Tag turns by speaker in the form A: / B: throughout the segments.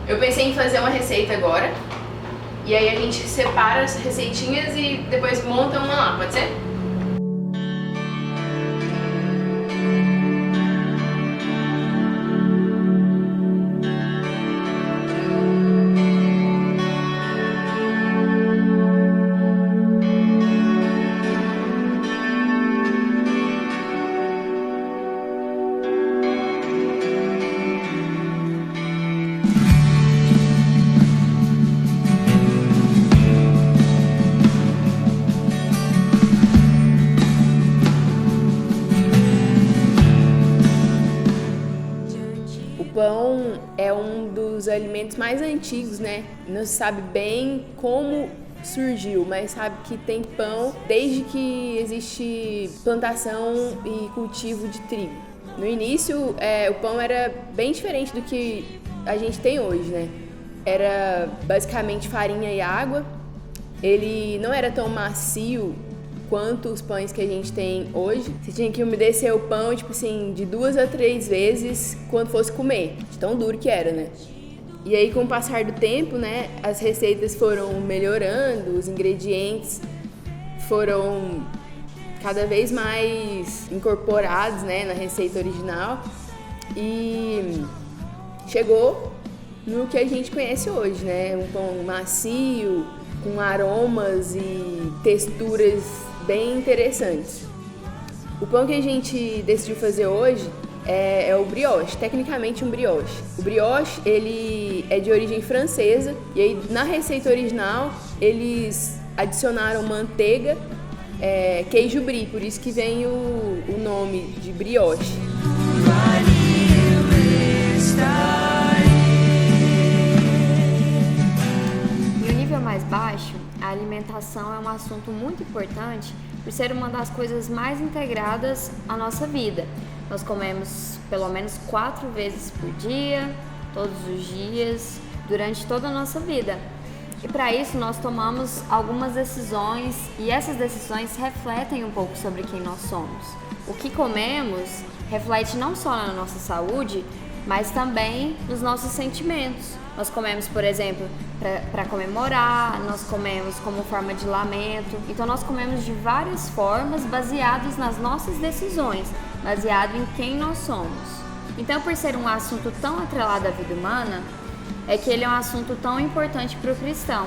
A: Eu pensei em fazer uma receita agora, e aí a gente separa as receitinhas e depois monta uma lá, pode ser? O pão é um dos alimentos mais antigos, né? Não se sabe bem como surgiu, mas sabe que tem pão desde que existe plantação e cultivo de trigo. No início, o pão era bem diferente do que a gente tem hoje, né? Era basicamente farinha e água. Ele não era tão macio quanto os pães que a gente tem hoje. Você tinha que umedecer o pão, tipo assim, de 2 a 3 vezes quando fosse comer, de tão duro que era, né? E aí, com o passar do tempo, né, as receitas foram melhorando, os ingredientes foram cada vez mais incorporados, né, na receita original e chegou no que a gente conhece hoje, né? Um pão macio, com aromas e texturas bem interessantes. O pão que a gente decidiu fazer hoje é o brioche, tecnicamente um brioche. O brioche, ele é de origem francesa e aí na receita original eles adicionaram manteiga, queijo brie, por isso que vem o nome de brioche.
B: No nível mais baixo, a alimentação é um assunto muito importante por ser uma das coisas mais integradas à nossa vida. Nós comemos pelo menos 4 vezes por dia, todos os dias, durante toda a nossa vida. E para isso nós tomamos algumas decisões e essas decisões refletem um pouco sobre quem nós somos. O que comemos reflete não só na nossa saúde, mas também nos nossos sentimentos. Nós comemos, por exemplo, para comemorar, nós comemos como forma de lamento. Então nós comemos de várias formas baseados nas nossas decisões, baseado em quem nós somos. Então, por ser um assunto tão atrelado à vida humana, é que ele é um assunto tão importante para o cristão.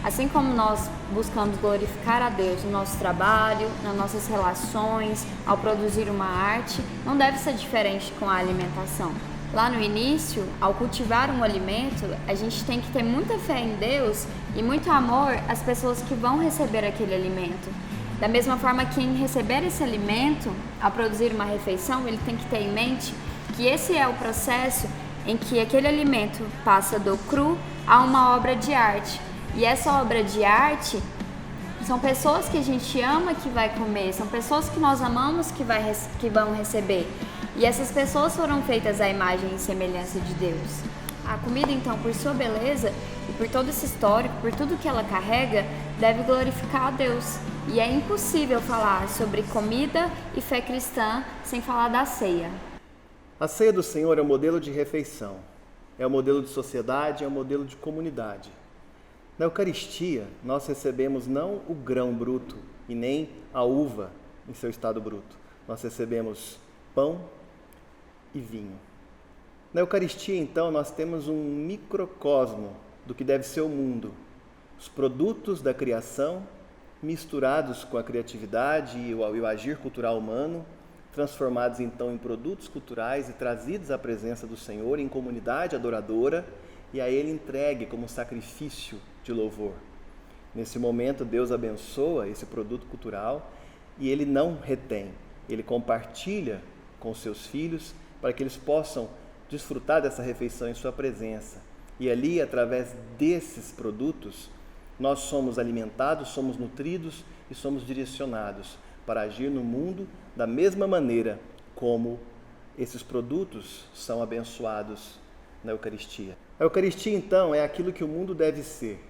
B: Assim como nós buscamos glorificar a Deus no nosso trabalho, nas nossas relações, ao produzir uma arte, não deve ser diferente com a alimentação. Lá no início, ao cultivar um alimento, a gente tem que ter muita fé em Deus e muito amor às pessoas que vão receber aquele alimento. Da mesma forma que em receber esse alimento, ao produzir uma refeição, ele tem que ter em mente que esse é o processo em que aquele alimento passa do cru a uma obra de arte. E essa obra de arte são pessoas que a gente ama que vai comer, são pessoas que nós amamos que vão receber. E essas pessoas foram feitas à imagem e semelhança de Deus. A comida, então, por sua beleza e por todo esse histórico, por tudo que ela carrega, deve glorificar a Deus. E é impossível falar sobre comida e fé cristã sem falar da ceia.
C: A ceia do Senhor é um modelo de refeição, é um modelo de sociedade, é um modelo de comunidade. Na Eucaristia, nós recebemos não o grão bruto e nem a uva em seu estado bruto. Nós recebemos pão e vinho. Na Eucaristia, então, nós temos um microcosmo do que deve ser o mundo. Os produtos da criação misturados com a criatividade e o agir cultural humano, transformados então em produtos culturais e trazidos à presença do Senhor em comunidade adoradora e a Ele entregue como sacrifício de louvor. Nesse momento, Deus abençoa esse produto cultural e Ele não retém, Ele compartilha com seus filhos para que eles possam desfrutar dessa refeição em sua presença. E ali, através desses produtos, nós somos alimentados, somos nutridos e somos direcionados para agir no mundo da mesma maneira como esses produtos são abençoados na Eucaristia. A Eucaristia, então, é aquilo que o mundo deve ser.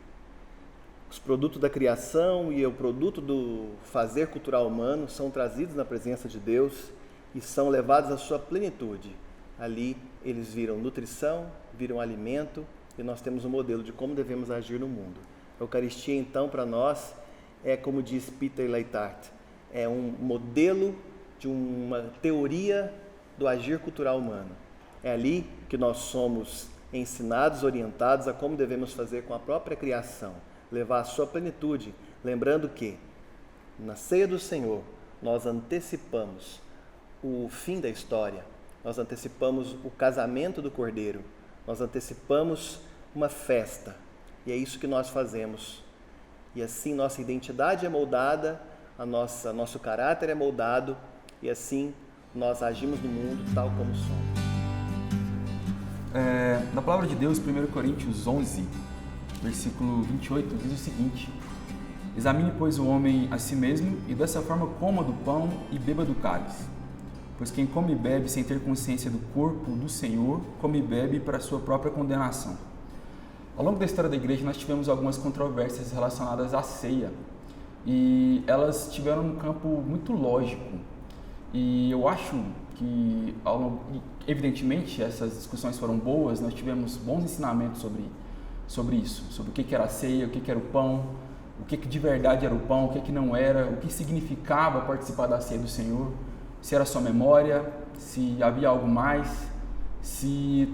C: Os produtos da criação e o produto do fazer cultural humano são trazidos na presença de Deus e são levados à sua plenitude. Ali eles viram nutrição, viram alimento, e nós temos um modelo de como devemos agir no mundo. A Eucaristia, então, para nós, é como diz Peter Leithart, é um modelo de uma teoria do agir cultural humano. É ali que nós somos ensinados, orientados a como devemos fazer com a própria criação, levar à sua plenitude, lembrando que na ceia do Senhor nós antecipamos o fim da história, nós antecipamos o casamento do Cordeiro, nós antecipamos uma festa, e é isso que nós fazemos. E assim nossa identidade é moldada, nosso caráter é moldado, e assim nós agimos no mundo tal como somos.
D: Na palavra de Deus, 1 Coríntios 11, versículo 28, diz o seguinte: examine, pois, o homem a si mesmo, e dessa forma coma do pão e beba do cálice. Pois quem come e bebe sem ter consciência do corpo do Senhor, come e bebe para a sua própria condenação. Ao longo da história da igreja, nós tivemos algumas controvérsias relacionadas à ceia, e elas tiveram um campo muito lógico. E eu acho que, evidentemente, essas discussões foram boas, nós tivemos bons ensinamentos sobre isso, sobre o que era a ceia, o que era o pão, o que de verdade era o pão, o que não era, o que significava participar da ceia do Senhor, se era só memória, se havia algo mais, se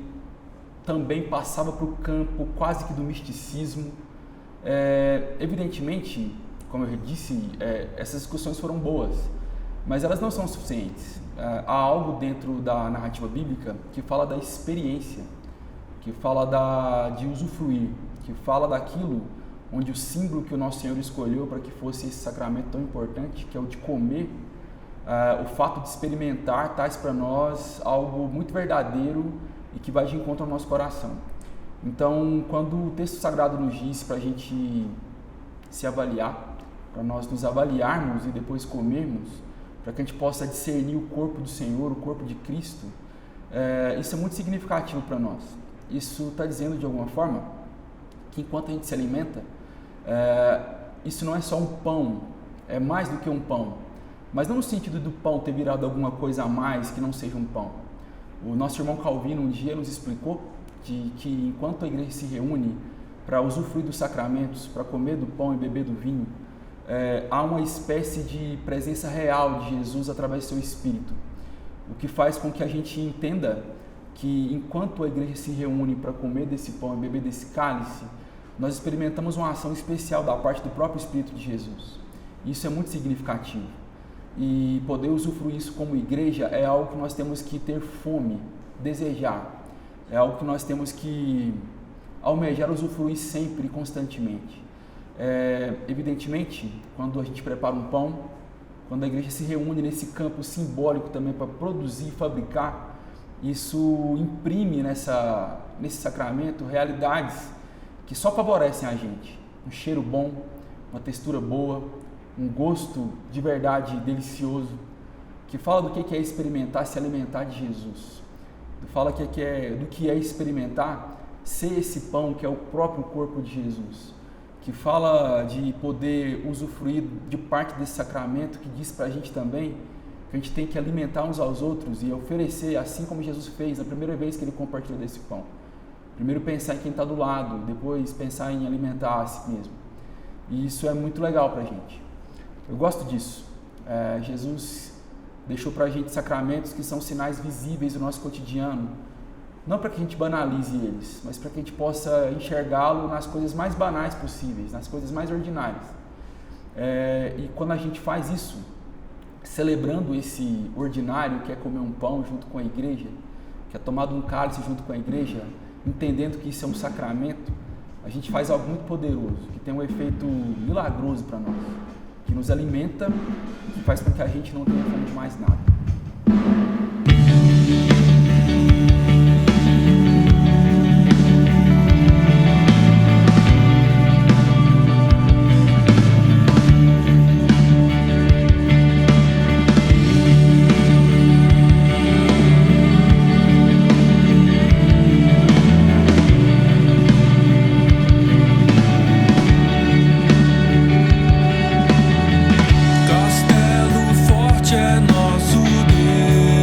D: também passava para o campo quase que do misticismo. Evidentemente, como eu disse, essas discussões foram boas, mas elas não são suficientes. Há algo dentro da narrativa bíblica que fala da experiência, que fala de usufruir, que fala daquilo onde o símbolo que o nosso Senhor escolheu para que fosse esse sacramento tão importante, que é o de comer, o fato de experimentar traz para nós algo muito verdadeiro e que vai de encontro ao nosso coração. Então, quando o texto sagrado nos diz para a gente se avaliar, para nós nos avaliarmos e depois comermos, para que a gente possa discernir o corpo do Senhor, o corpo de Cristo, isso é muito significativo para nós. Isso está dizendo de alguma forma que enquanto a gente se alimenta, isso não é só um pão, é mais do que um pão. Mas não no sentido do pão ter virado alguma coisa a mais que não seja um pão. O nosso irmão Calvino um dia nos explicou que enquanto a igreja se reúne para usufruir dos sacramentos, para comer do pão e beber do vinho, há uma espécie de presença real de Jesus através do seu Espírito, o que faz com que a gente entenda que enquanto a igreja se reúne para comer desse pão e beber desse cálice, nós experimentamos uma ação especial da parte do próprio Espírito de Jesus. Isso é muito significativo. E poder usufruir isso como igreja é algo que nós temos que ter fome, desejar. É algo que nós temos que almejar usufruir sempre e constantemente. Evidentemente, quando a gente prepara um pão, quando a igreja se reúne nesse campo simbólico também para produzir e fabricar, isso imprime nesse sacramento realidades que só favorecem a gente. Um cheiro bom, uma textura boa, um gosto de verdade delicioso, que fala do que é experimentar, se alimentar de Jesus. Fala do que é experimentar, ser esse pão que é o próprio corpo de Jesus. Que fala de poder usufruir de parte desse sacramento, que diz para a gente também que a gente tem que alimentar uns aos outros e oferecer, assim como Jesus fez na primeira vez que ele compartilhou desse pão. Primeiro pensar em quem está do lado, depois pensar em alimentar a si mesmo. E isso é muito legal para a gente. Eu gosto disso. Jesus deixou para a gente sacramentos que são sinais visíveis do nosso cotidiano, não para que a gente banalize eles, mas para que a gente possa enxergá-lo nas coisas mais banais possíveis, nas coisas mais ordinárias. E quando a gente faz isso, celebrando esse ordinário, que é comer um pão junto com a igreja, que é tomar um cálice junto com a igreja, entendendo que isso é um sacramento, a gente faz algo muito poderoso, que tem um efeito milagroso para nós, que nos alimenta, que faz com que a gente não tenha fome de mais nada.
E: Castelo forte é nosso Deus.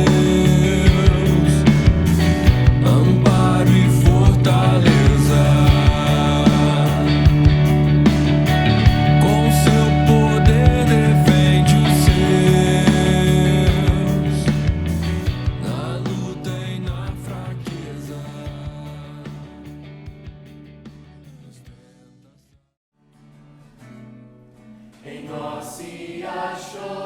E: em nós se achou.